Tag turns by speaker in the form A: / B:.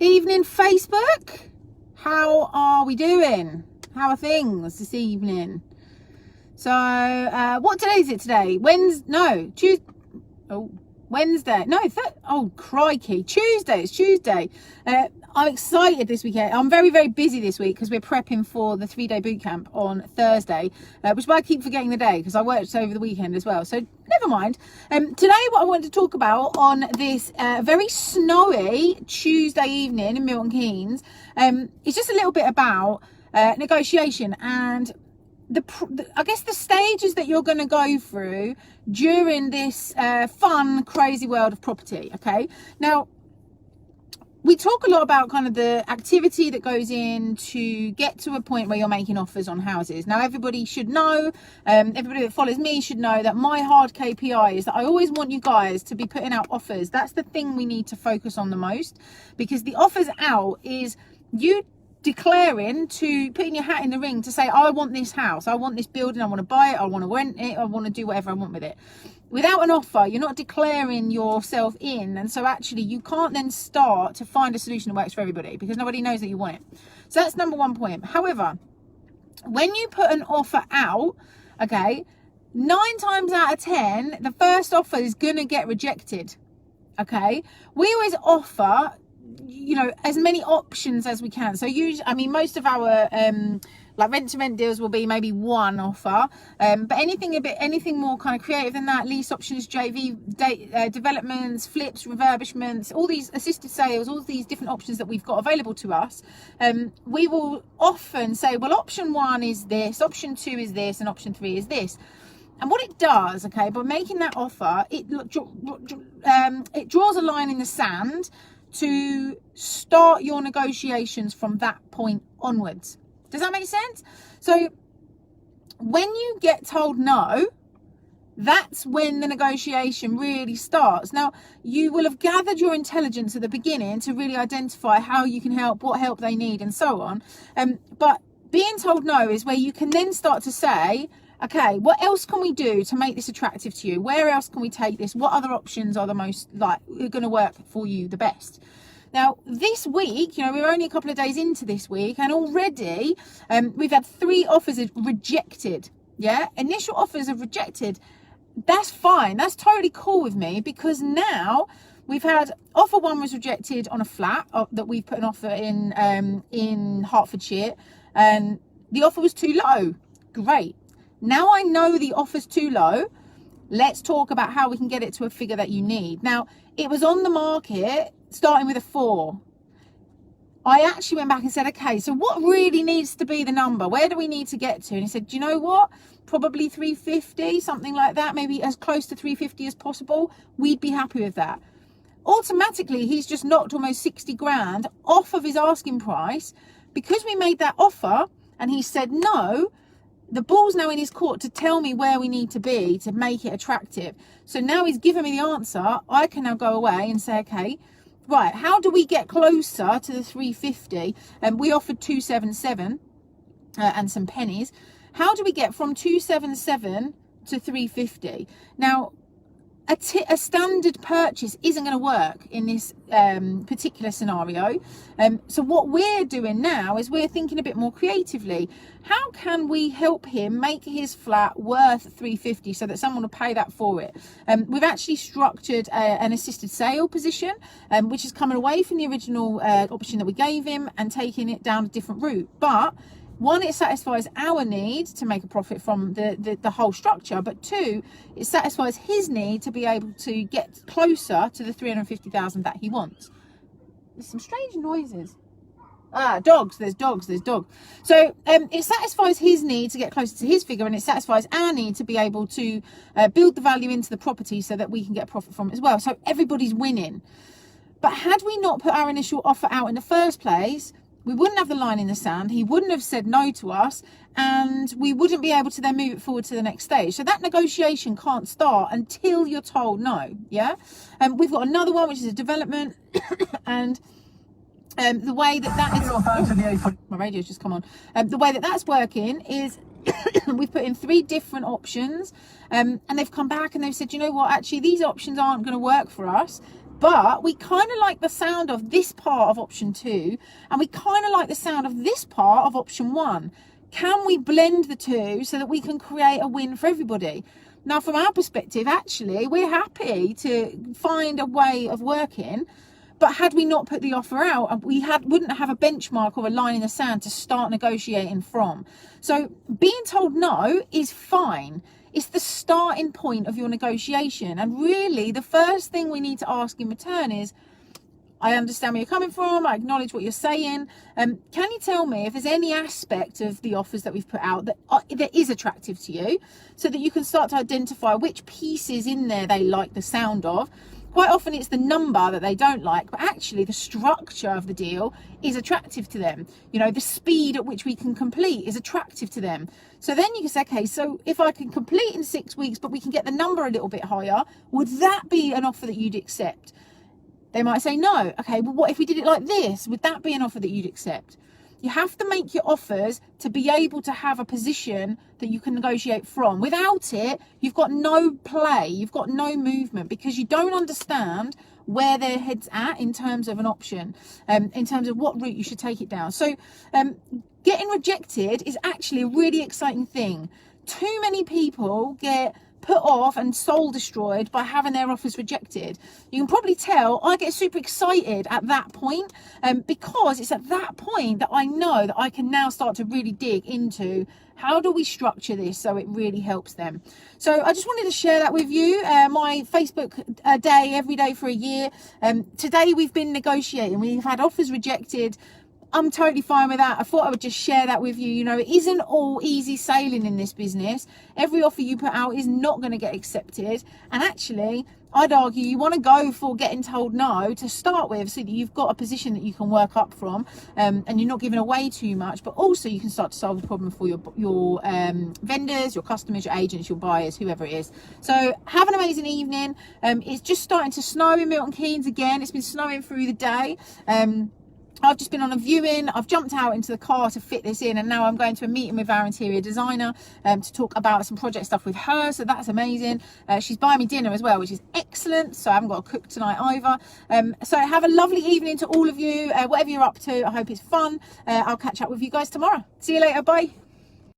A: Evening Facebook, how are we doing? How are things this evening? So what day is it today? Tuesday. Wednesday. Crikey, Tuesday. It's Tuesday. I'm excited this weekend. I'm very, very busy this week because we're prepping for the 3-day boot camp on Thursday, which is why I keep forgetting the day because I worked over the weekend as well. So never mind. Today, what I wanted to talk about on this very snowy Tuesday evening in Milton Keynes is just a little bit about negotiation and I guess the stages that you're going to go through during this fun, crazy world of property. Okay, now we talk a lot about kind of the activity that goes in to get to a point where you're making offers on houses. Now, everybody should know, everybody that follows me should know that my hard KPI is that I always want you guys to be putting out offers. That's the thing we need to focus on the most, because the offers out is you declaring, to putting your hat in the ring to say, I want this house, I want this building, I want to buy it, I want to rent it, I want to do whatever I want with it. Without an offer, you're not declaring yourself in, and so actually you can't then start to find a solution that works for everybody because nobody knows that you want it. So that's number one point. However, when you put an offer out, okay, 9 times out of 10 the first offer is gonna get rejected. Okay, we always offer, you know, as many options as we can. So usually, I mean, most of our like rent to rent deals will be maybe one offer, but anything more kind of creative than that, lease options, JV developments, flips, refurbishments, all these assisted sales, all these different options that we've got available to us, we will often say, well, option 1 is this, option 2 is this, and option 3 is this. And what it does, okay, by making that offer, it draws a line in the sand to start your negotiations from that point onwards. Does that make sense? So when you get told no, that's when the negotiation really starts. Now, you will have gathered your intelligence at the beginning to really identify how you can help, what help they need, and so on. But being told no is where you can then start to say, okay, what else can we do to make this attractive to you? Where else can we take this? What other options are the most going to work for you the best? Now, this week, you know, we're only a couple of days into this week, and already we've had 3 offers rejected. Yeah, initial offers are rejected. That's fine. That's totally cool with me, because now we've had offer 1 was rejected on a flat that we put an offer in Hertfordshire, and the offer was too low. Great. Now I know the offer's too low. Let's talk about how we can get it to a figure that you need. Now, it was on the market starting with a 4. I actually went back and said, okay, so what really needs to be the number? Where do we need to get to? And he said, do you know what? Probably 350, something like that, maybe as close to 350 as possible. We'd be happy with that. Automatically, he's just knocked almost 60 grand off of his asking price because we made that offer and he said no. The ball's now in his court to tell me where we need to be to make it attractive. So now he's given me the answer. I can now go away and say, okay, right, how do we get closer to the 350? We offered 277 and some pennies. How do we get from 277 to 350? Now, a standard purchase isn't going to work in this particular scenario. So what we're doing now is we're thinking a bit more creatively. How can we help him make his flat worth 350 so that someone will pay that for it? We've actually structured an assisted sale position, which is coming away from the original option that we gave him and taking it down a different route. But 1, it satisfies our need to make a profit from the whole structure, but 2, it satisfies his need to be able to get closer to the 350,000 that he wants. There's some strange noises. Dogs, there's dogs. So it satisfies his need to get closer to his figure, and it satisfies our need to be able to build the value into the property so that we can get profit from it as well. So everybody's winning. But had we not put our initial offer out in the first place, we wouldn't have the line in the sand, he wouldn't have said no to us, and we wouldn't be able to then move it forward to the next stage. So that negotiation can't start until you're told no, yeah? We've got another one, which is a development, and the way that is... my radio's just come on. The way that that's working is we've put in 3 different options, and they've come back and they've said, you know what, actually, these options aren't going to work for us. but we kind of like the sound of this part of option 2, and we kind of like the sound of this part of option 1. Can we blend the two so that we can create a win for everybody? Now, from our perspective, actually, we're happy to find a way of working. But had we not put the offer out, we wouldn't have a benchmark or a line in the sand to start negotiating from. So being told no is fine. It's the starting point of your negotiation. And really, the first thing we need to ask in return is, I understand where you're coming from. I acknowledge what you're saying. Can you tell me if there's any aspect of the offers that we've put out that is attractive to you, so that you can start to identify which pieces in there they like the sound of. Quite often it's the number that they don't like, but actually the structure of the deal is attractive to them. You know, the speed at which we can complete is attractive to them. So then you can say, okay, so if I can complete in 6 weeks, but we can get the number a little bit higher, would that be an offer that you'd accept? They might say no. Okay, well, what if we did it like this? Would that be an offer that you'd accept? You have to make your offers to be able to have a position that you can negotiate from. Without it, you've got no play, you've got no movement, because you don't understand where their head's at in terms of an option, in terms of what route you should take it down. So getting rejected is actually a really exciting thing. Too many people get put off and soul destroyed by having their offers rejected. You can probably tell I get super excited at that point, because it's at that point that I know that I can now start to really dig into how do we structure this so it really helps them. So I just wanted to share that with you. My Facebook day, every day for a year. Today we've been negotiating. We've had offers rejected. I'm totally fine with that. I thought I would just share that with you. You know, it isn't all easy sailing in this business. Every offer you put out is not going to get accepted. And actually, I'd argue you want to go for getting told no to start with, so that you've got a position that you can work up from, and you're not giving away too much, but also you can start to solve the problem for your vendors, your customers, your agents, your buyers, whoever it is. So have an amazing evening. It's just starting to snow in Milton Keynes again. It's been snowing through the day. I've just been on a viewing. I've jumped out into the car to fit this in, and now I'm going to a meeting with our interior designer to talk about some project stuff with her. So that's amazing. She's buying me dinner as well, which is excellent. So I haven't got to cook tonight either. So have a lovely evening to all of you. Whatever you're up to, I hope it's fun. I'll catch up with you guys tomorrow. See you later. Bye.